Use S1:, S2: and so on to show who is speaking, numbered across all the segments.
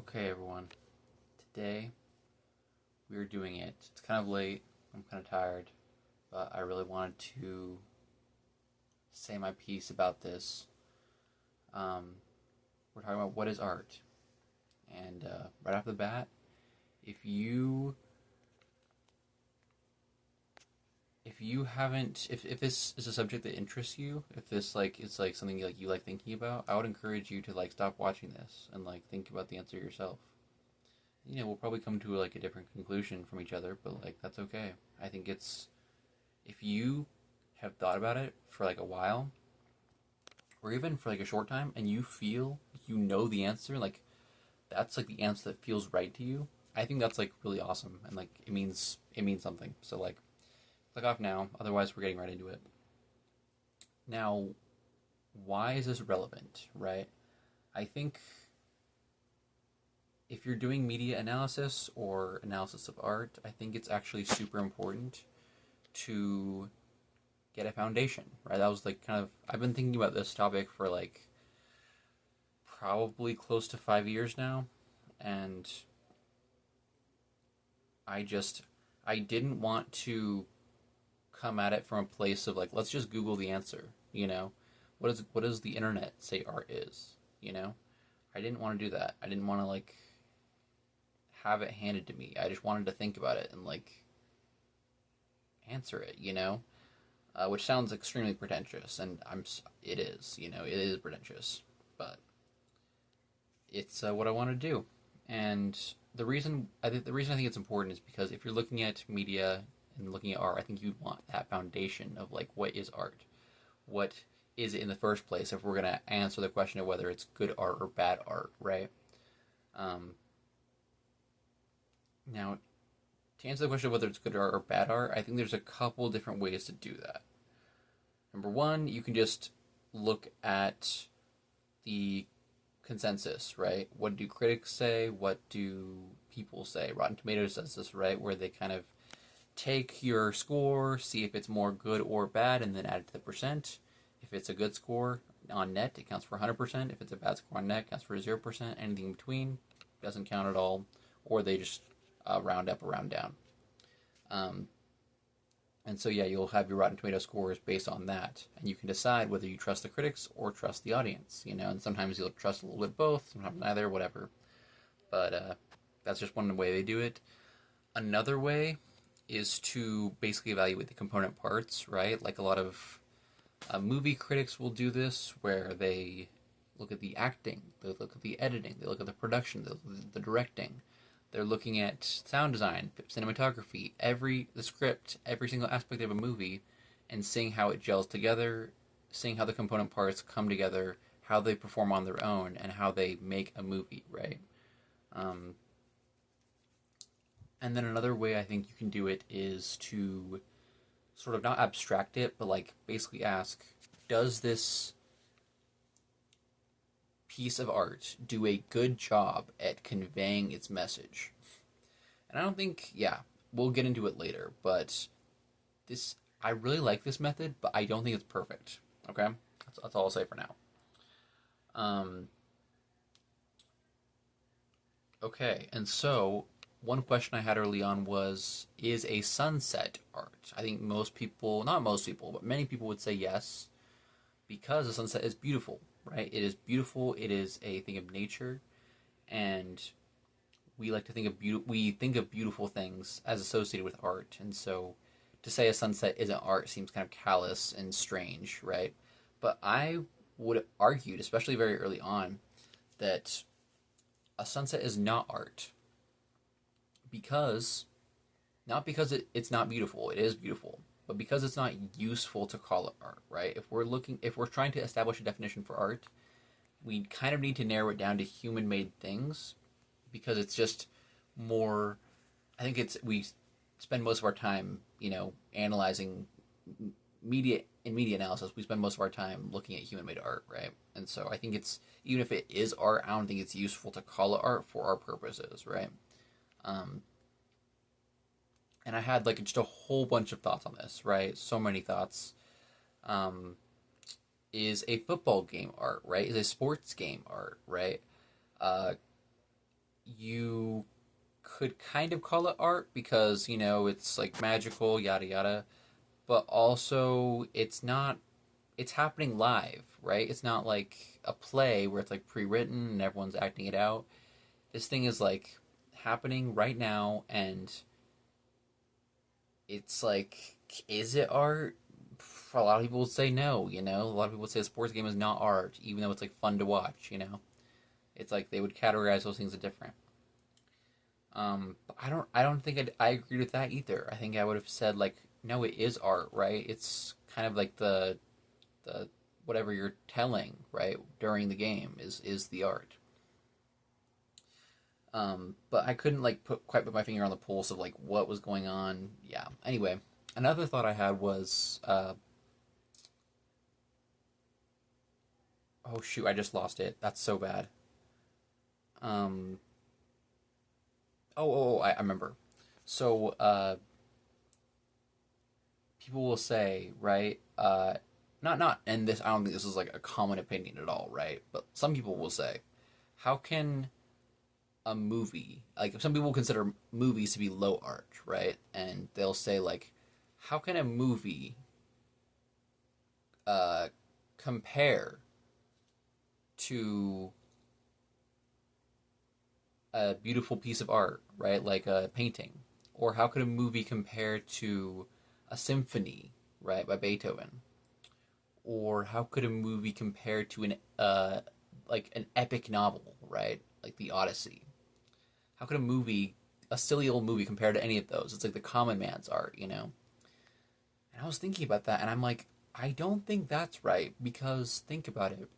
S1: Okay, everyone. Today we are doing it. It's kind of late. I'm kind of tired, but I really wanted to say my piece about this. Um, we're talking about what is art, and right off the bat, if you if you haven't if this is a subject that interests you, if this is something you like thinking about, I would encourage you to stop watching this and think about the answer yourself. We'll probably come to a different conclusion from each other, but that's okay. I think it's if you have thought about it for a while, or even for a short time, and you feel you know the answer, that's the answer that feels right to you. I think that's really awesome, and it means something. So click off now. Otherwise, we're getting right into it. Now, why is this relevant, right? I think if you're doing media analysis or analysis of art, I think it's actually super important to get a foundation, right? That was I've been thinking about this topic for probably close to 5 years now, and I didn't want to come at it from a place of let's just Google the answer, what does the internet say art is, I didn't want to do that. I didn't want to have it handed to me. I just wanted to think about it and answer it, which sounds extremely pretentious, and it is, it is pretentious, but it's what I want to do. And the reason I think it's important is because if you're looking at media and looking at art, I think you'd want that foundation of what is art, what is it in the first place, if we're gonna answer the question of whether it's good art or bad art, right? Um, Now, to answer the question of whether it's good art or bad art, I think there's a couple different ways to do that. Number one, you can just look at the consensus, right? What do critics say? What do people say? Rotten Tomatoes does this, right? Where they kind of take your score, see if it's more good or bad, and then add it to the percent. If it's a good score on net, it counts for 100%. If it's a bad score on net, it counts for 0%. Anything in between doesn't count at all. Or they just round up or round down. Um, and so, yeah, you'll have your Rotten Tomato scores based on that. And you can decide whether you trust the critics or trust the audience, and sometimes you'll trust a little bit both, sometimes neither, whatever. But that's just one way they do it. Another way is to basically evaluate the component parts, right? Like a lot of movie critics will do this, where they look at the acting, they look at the editing, they look at the production, they look at the directing. They're looking at sound design, cinematography, the script, every single aspect of a movie, and seeing how it gels together, seeing how the component parts come together, how they perform on their own, and how they make a movie, right? Um, and then another way I think you can do it is to sort of not abstract it, but basically ask, does this piece of art do a good job at conveying its message? And I don't think, yeah, we'll get into it later, but I really like this method, but I don't think it's perfect. Okay? That's all I'll say for now. Um, okay, and so one question I had early on was, is a sunset art? I think most people, not most people, but many people would say yes, because the sunset is beautiful, right? It is beautiful. It is a thing of nature, and we like to think of we think of beautiful things as associated with art, and so to say a sunset isn't art seems kind of callous and strange, right? But I would have argued, especially very early on, that a sunset is not art, because not because it's not beautiful, it is beautiful, but because it's not useful to call it art, right? If we're trying to establish a definition for art, we kind of need to narrow it down to human made things, because it's just more. I think we spend most of our time, analyzing media analysis. We spend most of our time looking at human made art, right? And so I think it's, even if it is art, I don't think it's useful to call it art for our purposes, right? Um, and I had just a whole bunch of thoughts on this, right? So many thoughts. Um, is a football game art, right? Is a sports game art, right? Uh, you could kind of call it art because, it's like magical, yada yada, but also it's not, it's happening live, right? It's not like a play where it's like pre-written and everyone's acting it out. This thing is like happening right now, and it's like, is it art? A lot of people would say no, A lot of people would say a sports game is not art, even though it's like fun to watch. It's like they would categorize those things as different. But I don't think I agreed with that either. I think I would have said like, no, it is art, right? It's kind of like the whatever you're telling, right, during the game is the art. But I couldn't like quite put my finger on the pulse of like what was going on. Yeah. Anyway, another thought I had was, oh shoot, I just lost it. That's so bad. Um, I remember. So, people will say, right? Not, and this, I don't think this is like a common opinion at all, right? But some people will say, how can a movie, like some people consider movies to be low art, right? And they'll say like, how can a movie uh, compare to a beautiful piece of art, right? Like a painting, or how could a movie compare to a symphony, right, by Beethoven? Or how could a movie compare to an like an epic novel, right, like the Odyssey? How could a silly old movie, compare to any of those? It's like the common man's art. And I was thinking about that, and I'm like, I don't think that's right because think about it.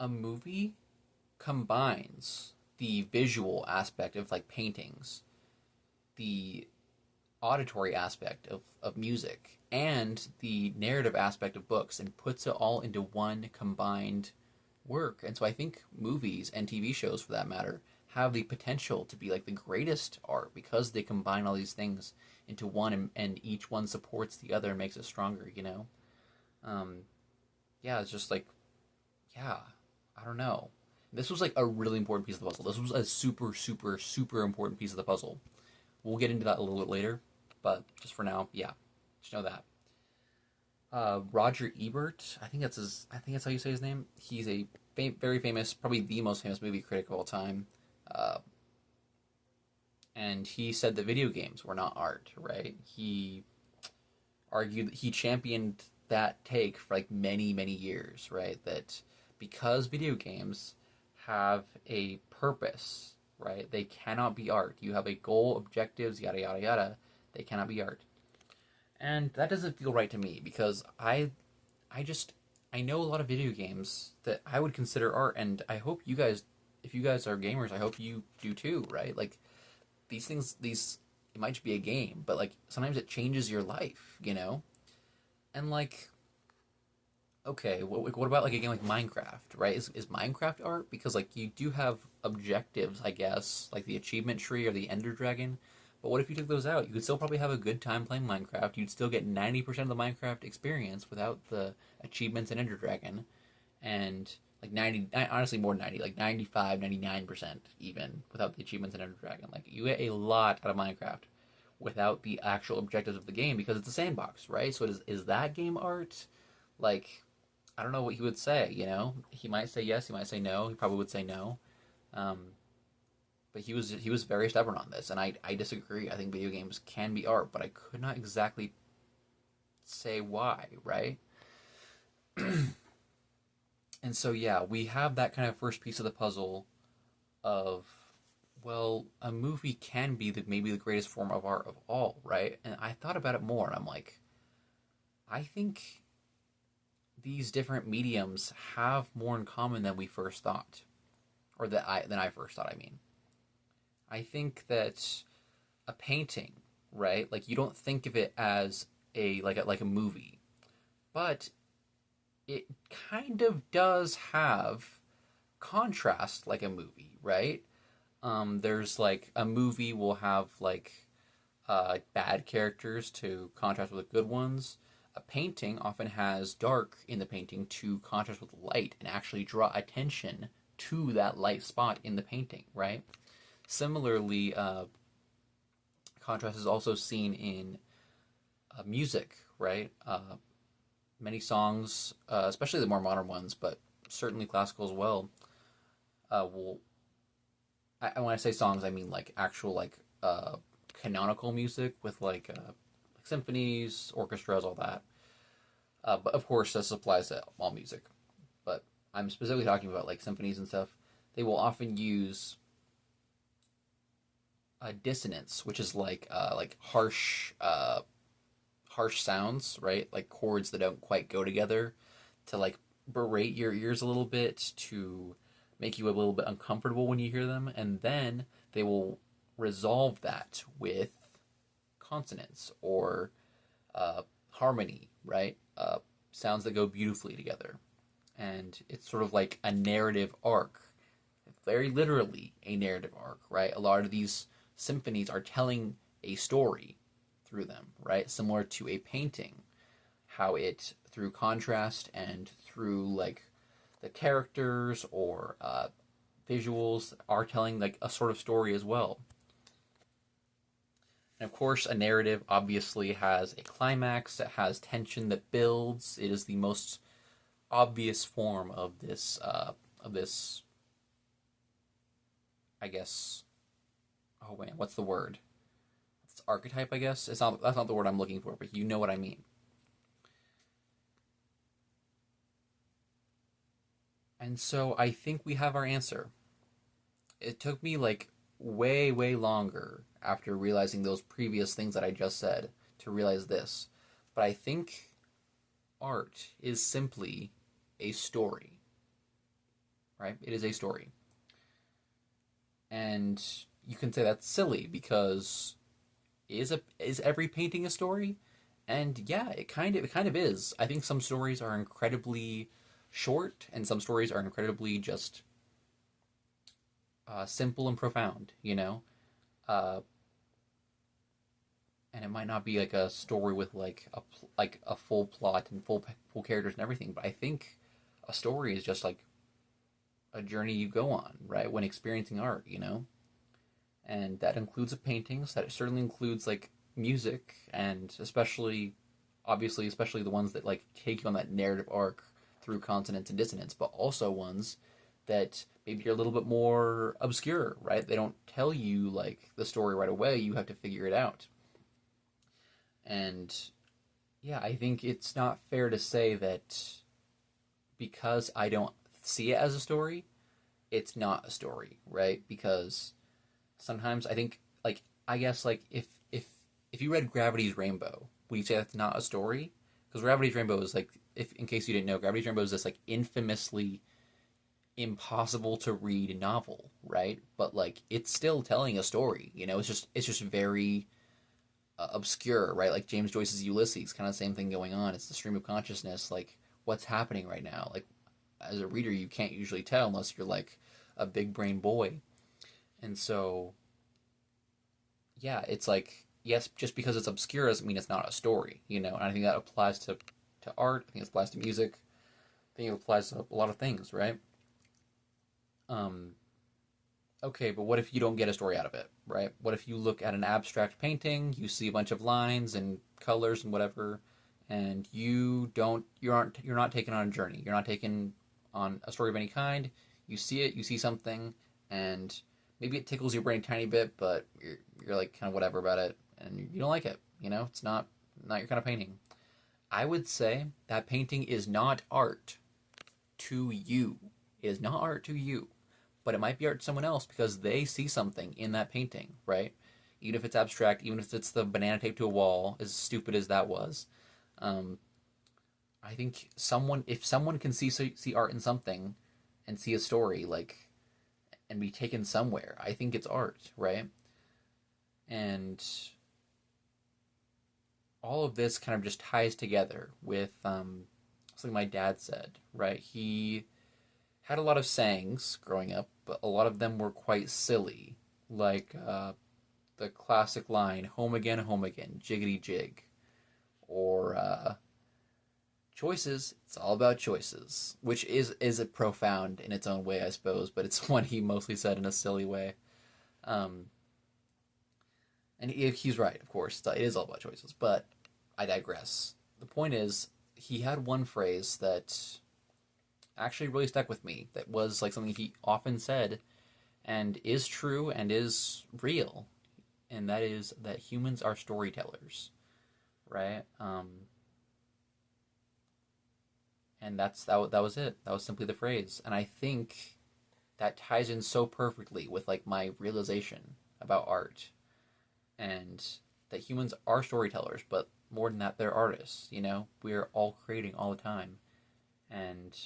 S1: A movie combines the visual aspect of like paintings, the auditory aspect of music, and the narrative aspect of books, and puts it all into one combined work. And so I think movies and TV shows, for that matter, have the potential to be like the greatest art because they combine all these things into one, and each one supports the other and makes it stronger. Um, yeah, it's just like, yeah, I don't know. This was like a really important piece of the puzzle. This was a super, super, super important piece of the puzzle. We'll get into that a little bit later, but just for now, yeah, just know that. Roger Ebert, I think that's his. I think that's how you say his name. He's a very famous, probably the most famous movie critic of all time, uh, and he said that video games were not art. Right? He championed that take for like many many years. Right? That because video games have a purpose, right? They cannot be art. You have a goal, objectives, yada yada yada. They cannot be art. And that doesn't feel right to me because I just I know a lot of video games that I would consider art, and I hope you guys, if you guys are gamers, I hope you do too, right? Like these things, these it might just be a game, but like sometimes it changes your life. And like, okay, what about like a game like Minecraft, right? Is Minecraft art? Because like you do have objectives, I guess, like the achievement tree or the Ender Dragon. But what if you took those out? You could still probably have a good time playing Minecraft. You'd still get 90% of the Minecraft experience without the achievements and Ender Dragon. And like 90, honestly more than 90, like 95, 99% even without the achievements and Ender Dragon. Like you get a lot out of Minecraft without the actual objectives of the game because it's a sandbox, right? So is that game art? Like I don't know what he would say. He might say yes, he might say no. He probably would say no. Um, but he was very stubborn on this, and I disagree. I think video games can be art, but I could not exactly say why, right? And so yeah, we have that kind of first piece of the puzzle of, well, a movie can be maybe the greatest form of art of all, right? And I thought about it more, and I'm like, I think these different mediums have more in common than we first thought, or than I first thought. I mean, I think that a painting, right? Like you don't think of it as a movie, but it kind of does have contrast like a movie, right? There's like a movie will have like bad characters to contrast with good ones. A painting often has dark in the painting to contrast with light and actually draw attention to that light spot in the painting, right? Similarly, contrast is also seen in music, right? Many songs, especially the more modern ones, but certainly classical as well, will. When I say songs, I mean like actual canonical music with like symphonies, orchestras, all that. But of course, this applies to all music. But I'm specifically talking about like symphonies and stuff. They will often use dissonance, which is like harsh sounds, right? Like chords that don't quite go together, to like berate your ears a little bit, to make you a little bit uncomfortable when you hear them, and then they will resolve that with consonants or harmony, right? Sounds that go beautifully together. And it's sort of like a narrative arc, very literally a narrative arc, right? A lot of these symphonies are telling a story through them, right? Similar to a painting, how it, through contrast and through like the characters or visuals, are telling like a sort of story as well. And of course, a narrative obviously has a climax, it has tension that builds. It is the most obvious form of this, I guess. Oh man, what's the word? It's archetype, I guess. It's not, that's not the word I'm looking for, but you know what I mean. And so I think we have our answer. It took me like way, way longer after realizing those previous things that I just said to realize this. But I think art is simply a story, right? It is a story. And you can say that's silly because is every painting a story? And yeah, it kind of is. I think some stories are incredibly short and some stories are incredibly just simple and profound, you know? Uh, and it might not be like a story with like a full plot and full characters and everything, but I think a story is just like a journey you go on, right? When experiencing art, you know? And that includes paintings, that certainly includes like music, and especially obviously especially the ones that like take you on that narrative arc through consonance and dissonance, but also ones that maybe are a little bit more obscure, right? They don't tell you like the story right away, you have to figure it out. And yeah, I think it's not fair to say that because I don't see it as a story, it's not a story, right? Because sometimes I think like I guess like if you read Gravity's Rainbow, would you say that's not a story? Because Gravity's Rainbow is like, if in case you didn't know, Gravity's Rainbow is this like infamously impossible to read novel, right? But like it's still telling a story, you know. It's just very obscure, right? Like James Joyce's Ulysses, kind of the same thing going on. It's the stream of consciousness, like what's happening right now. Like as a reader, you can't usually tell unless you're like a big brain boy. And so yeah, it's like yes, just because it's obscure doesn't mean it's not a story, you know. And I think that applies to art. I think it applies to music. I think it applies to a lot of things, right? Um, okay, but what if you don't get a story out of it, right? What if you look at an abstract painting, you see a bunch of lines and colors and whatever, and you're not taken on a journey. You're not taken on a story of any kind. You see it, you see something, and maybe it tickles your brain a tiny bit, but you're like kind of whatever about it, and you don't like it. You know, it's not your kind of painting. I would say that painting is not art to you. It is not art to you, but it might be art to someone else because they see something in that painting, right? Even if it's abstract, even if it's the banana taped to a wall, as stupid as that was, um, I think if someone can see art in something, and see a story like and be taken somewhere, I think it's art, right? And all of this kind of just ties together with something my dad said, right? He had a lot of sayings growing up, but a lot of them were quite silly, like the classic line "home again, jiggity jig," or choices. It's all about choices, which is a profound in its own way, I suppose, but it's one he mostly said in a silly way. Um, and he's right, of course. It is all about choices, but I digress. The point is, he had one phrase that actually really stuck with me. That was like something he often said, and is true and is real, and that is that humans are storytellers, right? And that was it. That was simply the phrase, and I think that ties in so perfectly with like my realization about art and that humans are storytellers, but more than that, they're artists. You know, we're all creating all the time, and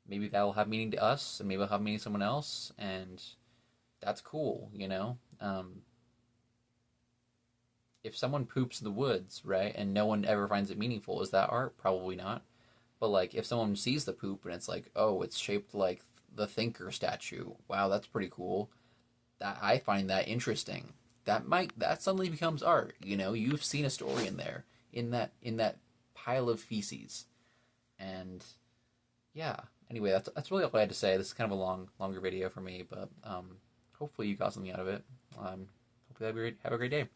S1: maybe that'll have meaning to us, and maybe it'll have meaning to someone else, and that's cool. You know, if someone poops in the woods, right, and no one ever finds it meaningful, is that art? Probably not. But like, if someone sees the poop and it's like, oh, it's shaped like the Thinker statue. Wow, that's pretty cool. That I find that interesting. That suddenly becomes art. You know, you've seen a story in there, in that pile of feces, and yeah. Anyway, that's really all I had to say. This is kind of a longer video for me, but hopefully you got something out of it. Hopefully have a great day.